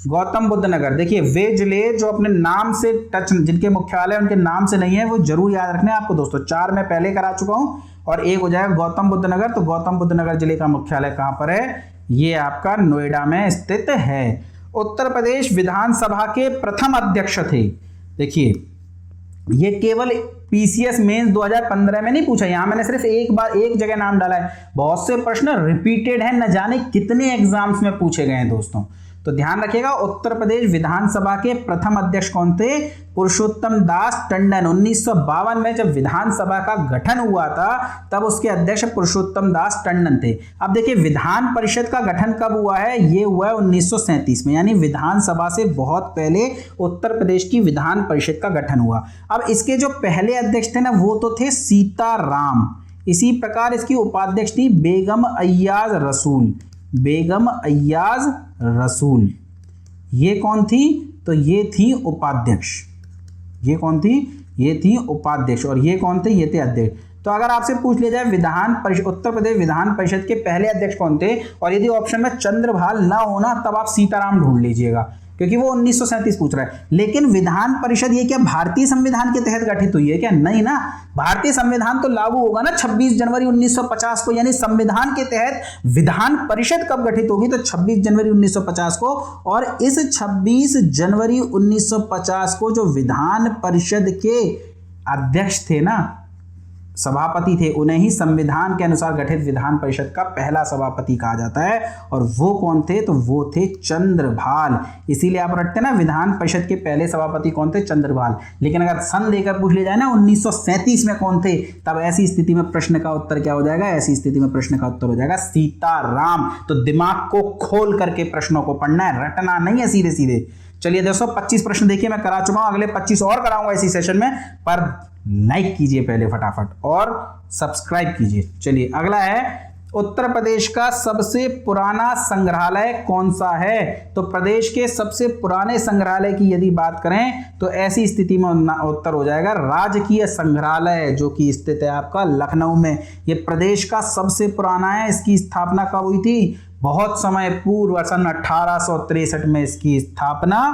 गौतम बुद्ध नगर, देखिए वे जिले जो अपने नाम से टच, जिनके मुख्यालय उनके नाम से नहीं है, वो जरूर याद रखना है आपको दोस्तों। 4 मैं पहले करा चुका हूं और एक हो जाएगा गौतम बुद्ध नगर। तो गौतम बुद्ध नगर जिले का मुख्यालय कहां पर है? ये आपका नोएडा में स्थित है। उत्तर प्रदेश विधानसभा के प्रथम अध्यक्ष थे। देखिए ये केवल पीसीएस मेंस 2015 में नहीं पूछा, यहां मैंने सिर्फ एक जगह नाम डाला है। बहुत से प्रश्न रिपीटेड हैं, न जाने कितने एग्जाम्स में पूछे गए हैं दोस्तों। तो ध्यान रखिएगा, उत्तर प्रदेश विधानसभा के प्रथम अध्यक्ष कौन थे? पुरुषोत्तम दास टंडन। 1952 में जब विधानसभा का गठन हुआ था तब उसके अध्यक्ष पुरुषोत्तम दास टंडन थे। अब देखिए विधान परिषद का गठन कब हुआ है? ये हुआ है 1937 में, यानी विधानसभा से बहुत पहले उत्तर प्रदेश की विधान परिषद का गठन हुआ। अब इसके जो पहले अध्यक्ष थे ना, वो तो थे सीताराम। इसी प्रकार इसकी उपाध्यक्ष थी बेगम अय्याज रसूल। बेगम अय्याज रसूल ये कौन थी? तो ये थी उपाध्यक्ष। ये कौन थी? ये थी उपाध्यक्ष। और ये कौन थे? ये थे अध्यक्ष। तो अगर आपसे पूछ लिया जाए विधान परिषद, उत्तर प्रदेश विधान परिषद के पहले अध्यक्ष कौन थे, और यदि ऑप्शन में चंद्रभाल ना होना तब आप सीताराम ढूंढ लीजिएगा, क्योंकि वो 1937 पूछ रहा है। लेकिन विधान परिषद ये क्या भारतीय संविधान के तहत गठित हुई है क्या? नहीं ना, भारतीय संविधान तो लागू होगा ना 26 जनवरी 1950 को, यानी संविधान के तहत विधान परिषद कब गठित होगी? तो 26 जनवरी 1950 को। और इस 26 जनवरी 1950 को जो विधान परिषद के अध्यक्ष थे ना, सभापति थे, उन्हें ही संविधान के अनुसार गठित विधान परिषद का पहला सभापति कहा जाता है। और वो कौन थे? तो वो थे चंद्रभाल। इसीलिए आप रटते ना, विधान परिषद के पहले सभापति कौन थे? चंद्रभाल। लेकिन अगर सन देकर पूछ लिया जाए ना 1937 में कौन थे, तब ऐसी स्थिति में प्रश्न का उत्तर क्या हो जाएगा? ऐसी स्थिति में प्रश्न का उत्तर हो जाएगा सीताराम। तो दिमाग को खोल करके प्रश्नों को पढ़ना है, रटना नहीं है सीधे सीधे। चलिए दोस्तों 25 प्रश्न देखिए मैं करा चुका हूं, अगले 25 और कराऊंगा इसी सेशन में, पर लाइक कीजिए पहले फटाफट और सब्सक्राइब कीजिए। चलिए अगला है, उत्तर प्रदेश का सबसे पुराना संग्रहालय कौन सा है? तो प्रदेश के सबसे पुराने संग्रहालय की यदि बात करें तो ऐसी स्थिति में उत्तर हो जाएगा राजकीय संग्रहालय, जो कि स्थित है आपका लखनऊ में। यह प्रदेश का सबसे पुराना है। इसकी स्थापना कब हुई थी? बहुत समय पूर्व, सन 1863 में इसकी स्थापना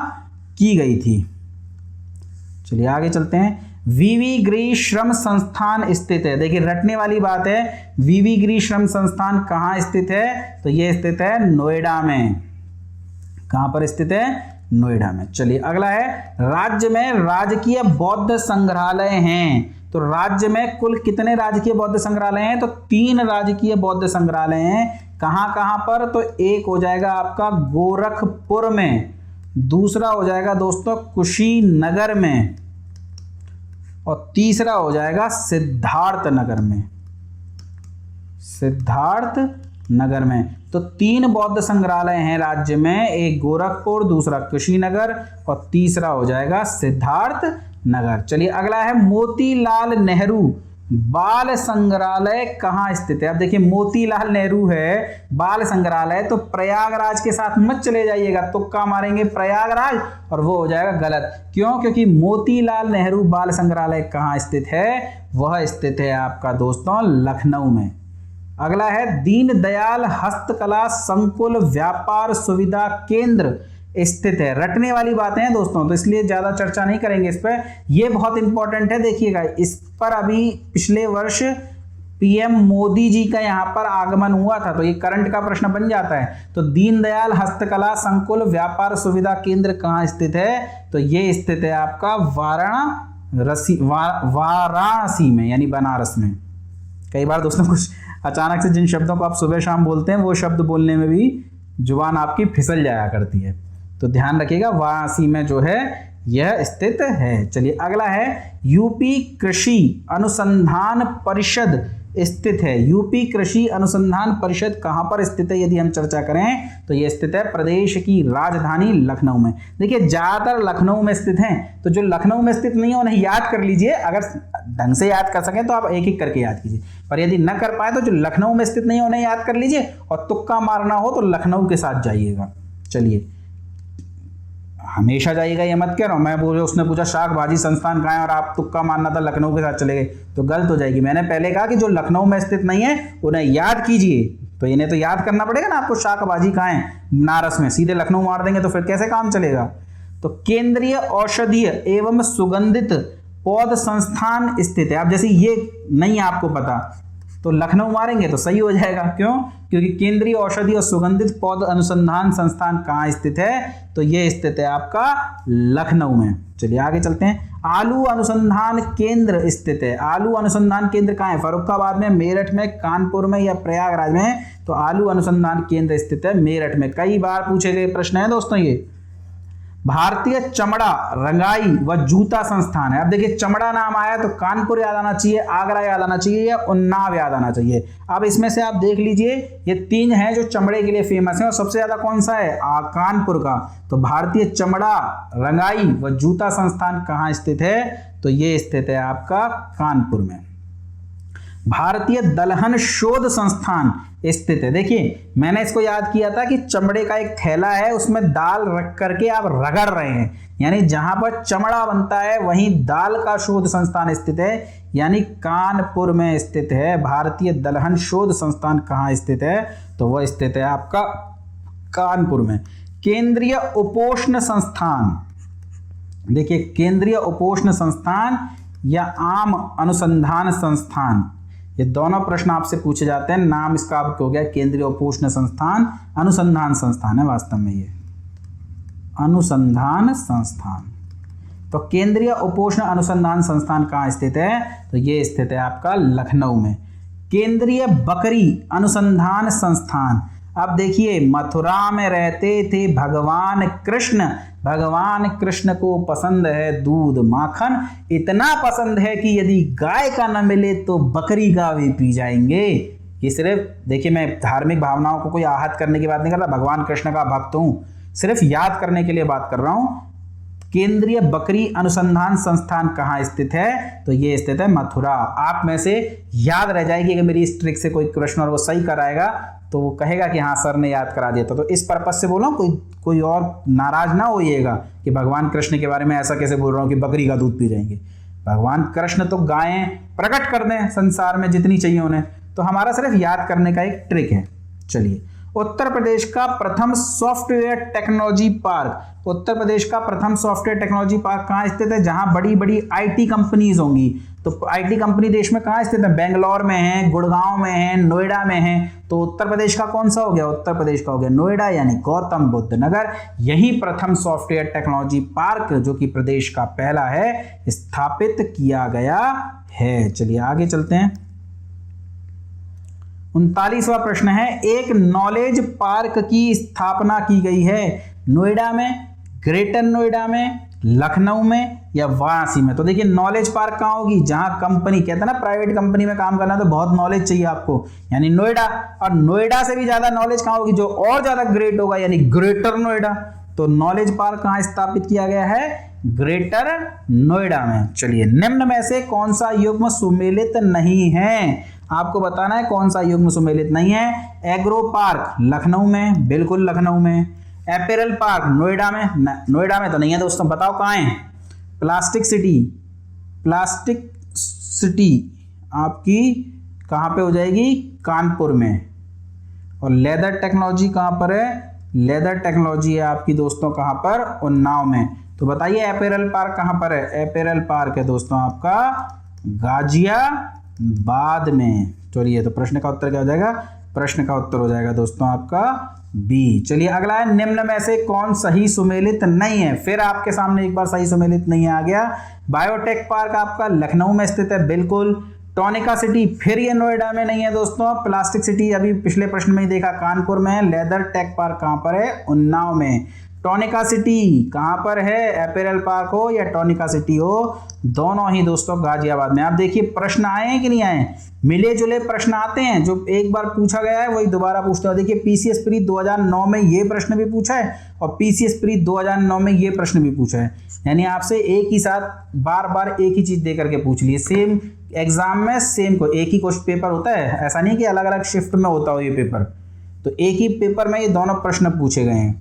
की गई थी। चलिए आगे चलते हैं। वीवी गिरी श्रम संस्थान स्थित है। देखिए रटने वाली बात है, वीवी गिरी श्रम संस्थान कहाँ स्थित है? तो ये स्थित है नोएडा में। कहाँ पर स्थित है? नोएडा में। चलिए अगला है, राज्य में राजकीय बौद्ध संग्रहालय हैं। तो राज्य में कुल कितने राजकीय बौद्ध संग्रहालय हैं? तो 3 राजकीय बौद्ध संग्रहालय हैं। कहाँ कहाँ पर? तो एक हो जाएगा आपका गोरखपुर में, दूसरा हो जाएगा दोस्तों कुशीनगर में, और तीसरा हो जाएगा सिद्धार्थ नगर में। सिद्धार्थ नगर में। तो 3 बौद्ध संग्रहालय हैं राज्य में, एक गोरखपुर, दूसरा कुशीनगर और तीसरा हो जाएगा सिद्धार्थ नगर। चलिए अगला है, मोतीलाल नेहरू बाल संग्रहालय कहाँ स्थित है? अब देखिए मोतीलाल नेहरू है बाल संग्रहालय, तो प्रयागराज के साथ मत चले जाइएगा, तुक्का मारेंगे प्रयागराज और वो हो जाएगा गलत। क्यों? क्योंकि मोतीलाल नेहरू बाल संग्रहालय कहाँ स्थित है? वह स्थित है आपका दोस्तों लखनऊ में। अगला है, दीनदयाल हस्तकला संकुल व्यापार सुविधा केंद्र स्थित है। रटने वाली बातें हैं दोस्तों, तो इसलिए ज्यादा चर्चा नहीं करेंगे इस पर। यह बहुत इंपॉर्टेंट है, देखिएगा इस पर अभी पिछले वर्ष पीएम मोदी जी का यहाँ पर आगमन हुआ था, तो ये करंट का प्रश्न बन जाता है। तो दीनदयाल हस्तकला संकुल व्यापार सुविधा केंद्र कहाँ स्थित है? तो ये स्थित है आपका वाराणसी में, यानी बनारस में। कई बार दोस्तों कुछ अचानक से जिन शब्दों को आप सुबह शाम बोलते हैं वो शब्द बोलने में भी जुबान आपकी फिसल जाया करती है, तो ध्यान रखिएगा वाराणसी में जो है यह स्थित है। चलिए अगला है यूपी कृषि अनुसंधान परिषद स्थित है। यूपी कृषि अनुसंधान परिषद कहाँ पर स्थित है यदि हम चर्चा करें तो यह स्थित है प्रदेश की राजधानी लखनऊ में। देखिए ज्यादातर लखनऊ में स्थित हैं, तो जो लखनऊ में स्थित नहीं है उन्हें याद कर लीजिए, अगर ढंग से याद कर सकें तो आप एक एक करके याद कीजिए, पर यदि न कर पाए तो जो लखनऊ में स्थित नहीं है उन्हें याद कर लीजिए, और तुक्का मारना हो तो लखनऊ के साथ जाइएगा। चलिए हमेशा जाइएगा ये मत कह रहा हूँ मैं, बोले उसने पूछा शाक भाजी संस्थान कहाँ है और आप तुक्का मारना था लखनऊ के साथ चले गए तो गलत हो जाएगी। मैंने पहले कहा कि जो लखनऊ में स्थित नहीं है उन्हें याद कीजिए, तो इन्हें तो याद करना पड़ेगा ना आपको, शाक भाजी कहाँ है बनारस में, सीधे लखनऊ मार देंगे तो फिर कैसे काम चलेगा। तो केंद्रीय औषधीय एवं सुगंधित पौध संस्थान स्थित है। अब जैसे ये नहीं आपको पता तो लखनऊ मारेंगे तो सही हो जाएगा, क्यों? क्योंकि केंद्रीय औषधि और सुगंधित पौध अनुसंधान संस्थान कहाँ स्थित है, तो ये स्थित है आपका लखनऊ में। चलिए आगे चलते हैं। आलू अनुसंधान केंद्र स्थित है। आलू अनुसंधान केंद्र कहाँ है? फर्रुखाबाद में, मेरठ में, कानपुर में या प्रयागराज में? तो आलू अनुसंधान केंद्र स्थित है मेरठ में। कई बार पूछे गए प्रश्न है दोस्तों ये। भारतीय चमड़ा रंगाई व जूता संस्थान है। अब देखिए चमड़ा नाम आया तो कानपुर याद आना चाहिए, आगरा याद आना चाहिए या उन्नाव याद आना चाहिए। अब इसमें से आप देख लीजिए ये तीन हैं जो चमड़े के लिए फेमस हैं और सबसे ज्यादा कौन सा है? कानपुर का। तो भारतीय चमड़ा रंगाई व जूता संस्थान कहाँ स्थित है? तो ये स्थित है आपका कानपुर में। भारतीय दलहन शोध संस्थान स्थित है। देखिए मैंने इसको याद किया था कि चमड़े का एक थैला है उसमें दाल रख करके आप रगड़ रहे हैं, यानी जहां पर चमड़ा बनता है वहीं दाल का शोध संस्थान स्थित है, यानी कानपुर में स्थित है। भारतीय दलहन शोध संस्थान कहाँ स्थित है? तो वह स्थित है आपका कानपुर में। केंद्रीय उपोष्ण संस्थान, देखिए केंद्रीय उपोष्ण संस्थान या आम अनुसंधान संस्थान, ये दोनों प्रश्न आपसे पूछे जाते हैं। नाम इसका आपको हो गया केंद्रीय उपोष्ण संस्थान, अनुसंधान संस्थान है वास्तव में ये अनुसंधान संस्थान। तो केंद्रीय उपोष्ण अनुसंधान संस्थान कहाँ स्थित है? तो ये स्थित है आपका लखनऊ में। केंद्रीय बकरी अनुसंधान संस्थान, अब देखिए मथुरा में रहते थे भगवान कृष्ण, भगवान कृष्ण को पसंद है दूध माखन, इतना पसंद है कि यदि गाय का न मिले तो बकरी का भी पी जाएंगे। ये सिर्फ देखिए मैं धार्मिक भावनाओं को कोई आहत करने की बात नहीं कर रहा, भगवान कृष्ण का भक्त हूँ, सिर्फ याद करने के लिए बात कर रहा हूँ। केंद्रीय बकरी अनुसंधान संस्थान कहाँ स्थित है? तो ये स्थित है मथुरा। आप में से याद रह जाएगी कि मेरी इस ट्रिक से कोई प्रश्न और वो सही कराएगा तो वो कहेगा कि हाँ सर ने याद करा दिया था। तो इस पर्पज से बोल रहा हूँ, कोई और नाराज ना होइएगा कि भगवान कृष्ण के बारे में ऐसा कैसे बोल रहा हूँ कि बकरी का दूध पी जाएंगे। भगवान कृष्ण तो गायें प्रकट कर दें संसार में जितनी चाहिए उन्हें, तो हमारा सिर्फ याद करने का एक ट्रिक है। चलिए उत्तर प्रदेश का प्रथम software technology park, Uttar Pradesh का प्रथम सॉफ्टवेयर टेक्नोलॉजी पार्क कहाँ स्थित है? जहां बड़ी बड़ी आईटी कंपनीज होंगी। तो आईटी कंपनी देश में कहाँ स्थित है? बेंगलोर में है, गुड़गांव में है, नोएडा में है। तो उत्तर प्रदेश का कौन सा हो गया? उत्तर प्रदेश का हो गया नोएडा, यानी गौतम बुद्ध नगर। यही प्रथम सॉफ्टवेयर टेक्नोलॉजी पार्क जो कि प्रदेश का पहला है स्थापित किया गया है। चलिए आगे चलते हैं। 39वां प्रश्न है, एक नॉलेज पार्क की स्थापना की गई है नोएडा में, ग्रेटर नोएडा में, लखनऊ में या वाराणसी में? तो देखिए नॉलेज पार्क कहाँ होगी? जहां कंपनी, कहते हैं ना प्राइवेट कंपनी में काम करना तो बहुत नॉलेज चाहिए आपको, यानी नोएडा। और नोएडा से भी ज्यादा नॉलेज कहाँ होगी? जो और ज्यादा ग्रेट होगा, यानी ग्रेटर नोएडा। तो नॉलेज पार्क कहाँ स्थापित किया गया है? ग्रेटर नोएडा में। चलिए निम्न में से कौन सा युग्म सुमेलित नहीं है? आपको बताना है कौन सा युग्म सुमेलित नहीं है। एग्रो पार्क लखनऊ में, बिल्कुल लखनऊ में। एपेरल पार्क नोएडा में, नोएडा में तो नहीं है दोस्तों, बताओ कहाँ है? प्लास्टिक सिटी, प्लास्टिक सिटी आपकी कहाँ पे हो जाएगी? कानपुर में। और लेदर टेक्नोलॉजी कहाँ पर है? लेदर टेक्नोलॉजी है आपकी दोस्तों कहाँ पर? उन्नाव में। तो बताइए एपेरल पार्क कहाँ पर है? एपेरल पार्क है दोस्तों आपका गाजियाबाद में। चलिए तो प्रश्न का उत्तर क्या हो जाएगा? प्रश्न का उत्तर हो जाएगा दोस्तों आपका बी। चलिए अगला है, निम्न में से कौन सही सुमेलित नहीं है? फिर आपके सामने एक बार सही सुमेलित नहीं आ गया। बायोटेक पार्क आपका लखनऊ में स्थित है, बिल्कुल। टॉनिका सिटी फिर ये नोएडा में नहीं है दोस्तों। प्लास्टिक सिटी अभी पिछले प्रश्न में ही देखा कानपुर में है। लेदर टेक पार्क कहां पर है? उन्नाव में। टॉनिका सिटी कहां पर है? एपेरल पार्क हो या टॉनिका सिटी हो, दोनों ही दोस्तों गाजियाबाद में। आप देखिए प्रश्न आए हैं कि नहीं आए, मिले जुले प्रश्न आते हैं। जो एक बार पूछा गया है वही दोबारा पूछते हैं। देखिए पीसीएस प्री 2009 में ये प्रश्न भी पूछा है और पीसीएस प्री 2009 में ये प्रश्न भी पूछा है। यानी आपसे एक ही साथ बार बार एक ही चीज दे करके पूछ लिए। सेम एग्जाम में सेम को एक ही क्वेश्चन पेपर होता है, ऐसा नहीं कि अलग अलग शिफ्ट में होता हो ये पेपर। तो एक ही पेपर में ये दोनों प्रश्न पूछे गए हैं।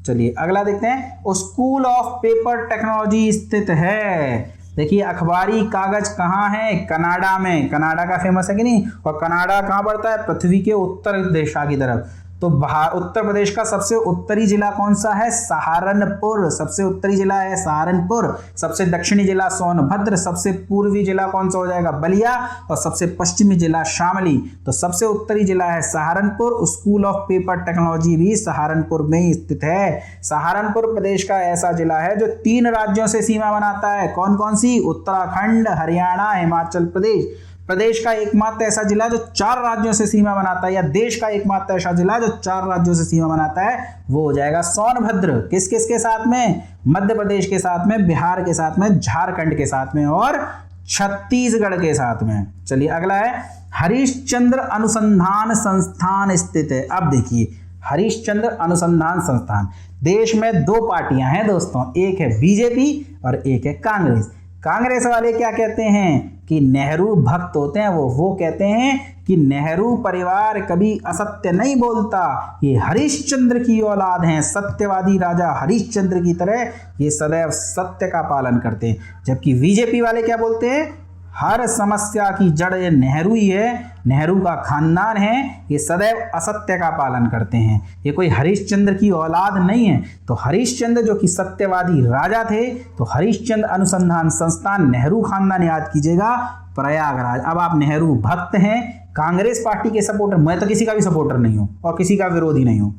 चलिए अगला देखते हैं। स्कूल ऑफ पेपर टेक्नोलॉजी स्थित है। देखिए अखबारी कागज कहाँ है? कनाडा में। कनाडा का फेमस है कि नहीं? और कनाडा कहाँ पड़ता है? पृथ्वी के उत्तर दिशा की तरफ। तो उत्तर प्रदेश का सबसे उत्तरी जिला कौन सा है? सहारनपुर। सबसे उत्तरी जिला है सहारनपुर। सबसे दक्षिणी जिला सोनभद्र। सबसे पूर्वी जिला कौन सा हो जाएगा? बलिया। और सबसे पश्चिमी जिला शामली। तो सबसे उत्तरी जिला है Saharanpur. School of paper technology भी सहारनपुर में ही स्थित है। सहारनपुर प्रदेश का ऐसा जिला है जो 3 राज्यों से सीमा बनाता है। कौन कौन सी? उत्तराखंड, हरियाणा, हिमाचल प्रदेश। प्रदेश का एकमात्र ऐसा जिला जो 4 राज्यों से सीमा बनाता है, या देश का एकमात्र ऐसा जिला जो 4 राज्यों से सीमा बनाता है, वो हो जाएगा सोनभद्र। किस किस के साथ में? मध्य प्रदेश के साथ में, बिहार के साथ में, झारखंड के साथ में और छत्तीसगढ़ के साथ में। चलिए अगला है हरिश्चंद्र अनुसंधान संस्थान स्थित है। अब देखिए हरिश्चंद्र अनुसंधान संस्थान, देश में 2 पार्टियां हैं दोस्तों, एक है बीजेपी और एक है कांग्रेस। कांग्रेस वाले क्या कहते हैं कि नेहरू भक्त होते हैं वो कहते हैं कि नेहरू परिवार कभी असत्य नहीं बोलता, ये हरिश्चंद्र की औलाद हैं, सत्यवादी राजा हरिश्चंद्र की तरह ये सदैव सत्य का पालन करते हैं। जबकि बीजेपी वाले क्या बोलते हैं? हर समस्या की जड़ ये नेहरू ही है, नेहरू का खानदान है, ये सदैव असत्य का पालन करते हैं, ये कोई हरिश्चंद्र की औलाद नहीं है। तो हरिश्चंद्र जो कि सत्यवादी राजा थे, तो हरिश्चंद्र अनुसंधान संस्थान नेहरू खानदान याद कीजिएगा, प्रयागराज। अब आप नेहरू भक्त हैं, कांग्रेस पार्टी के सपोर्टर, मैं तो किसी का भी सपोर्टर नहीं हूं और किसी का विरोधी नहीं हूं,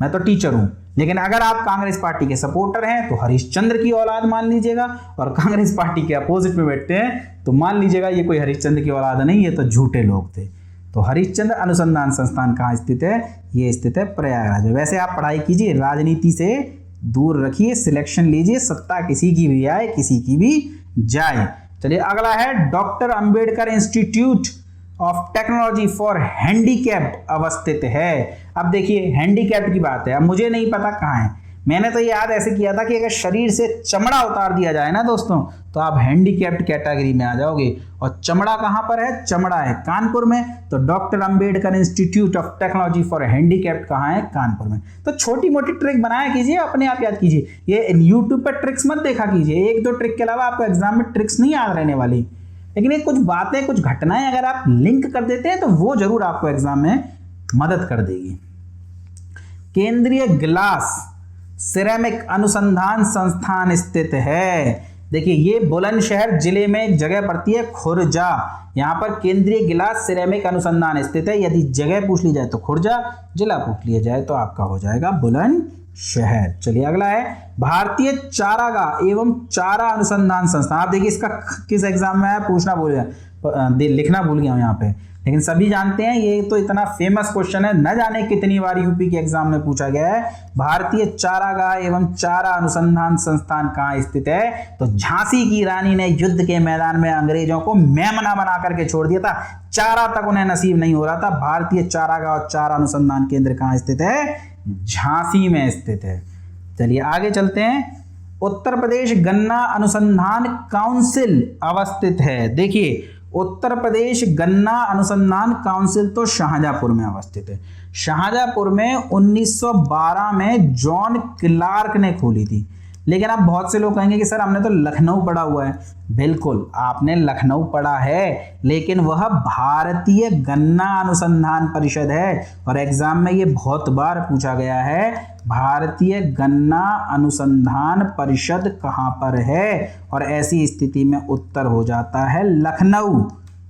मैं तो टीचर हूं। लेकिन अगर आप कांग्रेस पार्टी के सपोर्टर हैं तो हरिश्चंद्र की औलाद मान लीजिएगा, और कांग्रेस पार्टी के अपोजिट में बैठते हैं तो मान लीजिएगा ये कोई हरिश्चंद्र की औलाद नहीं, ये तो झूठे लोग थे। तो हरिश्चंद्र अनुसंधान संस्थान कहाँ स्थित है? ये स्थित है प्रयागराज में। वैसे आप पढ़ाई कीजिए, राजनीति से दूर रखिए, सिलेक्शन लीजिए, सत्ता किसी की भी आए किसी की भी जाए। चलिए अगला है doctor Ambedkar institute of technology for handicapped अवस्थित है। अब देखिए हैंडीकैप्ड की बात है, अब मुझे नहीं पता कहाँ है, मैंने तो याद ऐसे किया था कि अगर शरीर से चमड़ा उतार दिया जाए ना दोस्तों तो आप हैंडीकैप्ड कैटेगरी में आ जाओगे। और चमड़ा कहाँ पर है? चमड़ा है कानपुर में। तो doctor Ambedkar institute of technology for handicapped कहाँ है? कानपुर में। तो छोटी मोटी ट्रिक बनाया कीजिए, अपने आप याद कीजिए, ये यूट्यूब पर ट्रिक्स मत देखा कीजिए। 1-2 ट्रिक के अलावा आपको एग्जाम में ट्रिक्स नहीं याद रहने वाली, लेकिन ये कुछ बातें कुछ घटनाएं अगर आप लिंक कर देते हैं तो वो जरूर आपको एग्जाम में मदद कर देगी। केंद्रीय गिलास सिरेमिक अनुसंधान संस्थान स्थित है। देखिए ये बुलंदशहर जिले में एक जगह पड़ती है खुर्जा, यहाँ पर केंद्रीय गिलास सिरेमिक अनुसंधान स्थित है। यदि जगह पूछ ली जाए तो खुर्जा, जिला पूछ लिया जाए तो आपका हो जाएगा बुलंदशहर। चलिए अगला है भारतीय चारागाह एवं चारा अनुसंधान संस्थान। आप देखिए इसका किस एग्जाम में है पूछना भूल गया, लिखना भूल गया हूं यहाँ पे, लेकिन सभी जानते हैं ये तो इतना फेमस क्वेश्चन है, न जाने कितनी बार यूपी के एग्जाम में पूछा गया है। भारतीय चारागाह एवं चारा अनुसंधान संस्थान कहाँ स्थित है? तो झांसी की रानी ने युद्ध के मैदान में अंग्रेजों को मेमना बना करके छोड़ दिया था, चारा तक उन्हें नसीब नहीं हो रहा था। भारतीय चारागाह और चारा अनुसंधान केंद्र कहाँ स्थित है? झांसी में स्थित है। चलिए आगे चलते हैं। उत्तर प्रदेश गन्ना अनुसंधान काउंसिल अवस्थित है। देखिए उत्तर प्रदेश गन्ना अनुसंधान काउंसिल तो शाहजहांपुर में अवस्थित है। शाहजहांपुर में 1912 में जॉन क्लार्क ने खोली थी। लेकिन अब बहुत से लोग कहेंगे कि सर हमने तो लखनऊ पढ़ा हुआ है। बिल्कुल आपने लखनऊ पढ़ा है, लेकिन वह भारतीय गन्ना अनुसंधान परिषद है, और एग्जाम में ये बहुत बार पूछा गया है, भारतीय गन्ना अनुसंधान परिषद कहाँ पर है? और ऐसी स्थिति में उत्तर हो जाता है लखनऊ।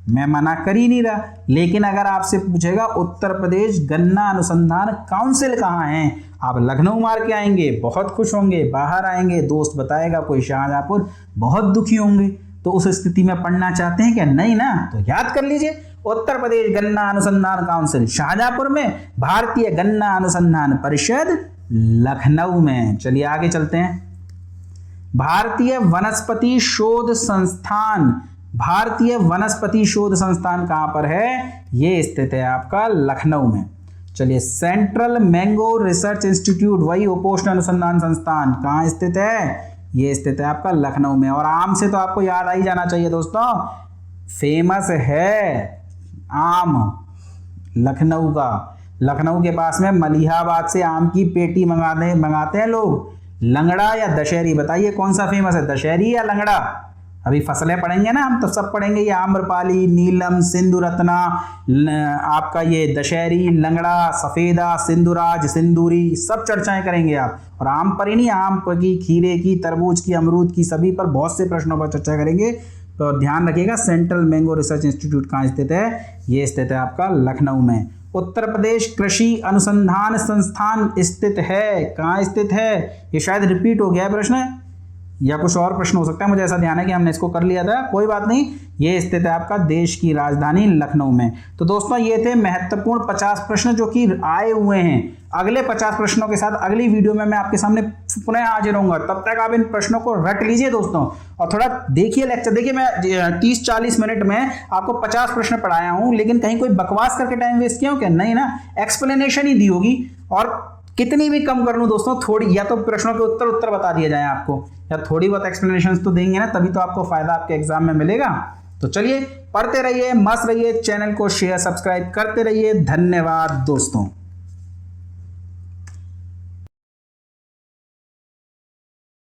मैं मना कर ही नहीं रहा, लेकिन अगर आपसे पूछेगा उत्तर प्रदेश गन्ना अनुसंधान काउंसिल कहाँ है, आप लखनऊ मार के आएंगे, बहुत खुश होंगे, बाहर आएंगे, दोस्त बताएगा कोई शाहजहांपुर, बहुत दुखी होंगे। तो उस स्थिति में पढ़ना चाहते हैं क्या? नहीं ना, तो याद कर लीजिए, उत्तर प्रदेश गन्ना अनुसंधान काउंसिल शाहजहांपुर में, भारतीय गन्ना अनुसंधान परिषद लखनऊ में। चलिए आगे चलते हैं। भारतीय वनस्पति शोध संस्थान, भारतीय वनस्पति शोध संस्थान कहां पर है? ये स्थित है आपका लखनऊ में। चलिए, सेंट्रल मैंगो रिसर्च इंस्टीट्यूट, वही उपोष्ण अनुसंधान संस्थान, कहां स्थित है? ये स्थित है आपका लखनऊ में। और आम से तो आपको याद आ ही जाना चाहिए दोस्तों, फेमस है आम लखनऊ का। लखनऊ के पास में मलिहाबाद से आम की पेटी मंगाते हैं लोग। लंगड़ा या दशहरी, बताइए कौन सा फेमस है, दशहरी या लंगड़ा? अभी फसलें पढ़ेंगे ना हम, तो सब पढ़ेंगे, ये आम्रपाली, नीलम, सिंधुरत्ना, आपका ये दशहरी, लंगड़ा, सफेदा, सिंधुराज, सिंदूरी, सब चर्चाएं करेंगे आप। और आम पर ही नहीं, आम की, खीरे की, तरबूज की, अमरूद की, सभी पर बहुत से प्रश्नों पर चर्चा करेंगे। तो ध्यान रखिएगा, सेंट्रल मैंगो रिसर्च इंस्टीट्यूट कहाँ स्थित है? ये स्थित है आपका लखनऊ में। उत्तर प्रदेश कृषि अनुसंधान संस्थान स्थित है, कहाँ स्थित है? ये शायद रिपीट हो गया है प्रश्न, या कुछ और प्रश्न हो सकता है, मुझे ऐसा ध्यान है कि हमने इसको कर लिया था, कोई बात नहीं। ये स्थित है आपका देश की राजधानी लखनऊ में। तो दोस्तों ये थे महत्वपूर्ण 50 प्रश्न जो कि आए हुए हैं। अगले 50 प्रश्नों के साथ अगली वीडियो में मैं आपके सामने पुनः हाजिर होऊंगा। तब तक आप इन प्रश्नों को रट लीजिए दोस्तों, और थोड़ा देखिए लेक्चर। देखिए मैं 30-40 मिनट में आपको 50 प्रश्न पढ़ाया हूं, लेकिन कहीं कोई बकवास करके टाइम वेस्ट किया हो क्या? नहीं ना, एक्सप्लेनेशन ही दी होगी। और कितनी भी कम कर लूं दोस्तों, थोड़ी, या तो प्रश्नों के उत्तर बता दिए जाए आपको, या थोड़ी बहुत एक्सप्लेनेशन तो देंगे ना, तभी तो आपको फायदा आपके एग्जाम में मिलेगा। तो चलिए पढ़ते रहिए, मस्त रहिए, चैनल को शेयर सब्सक्राइब करते रहिए। धन्यवाद दोस्तों।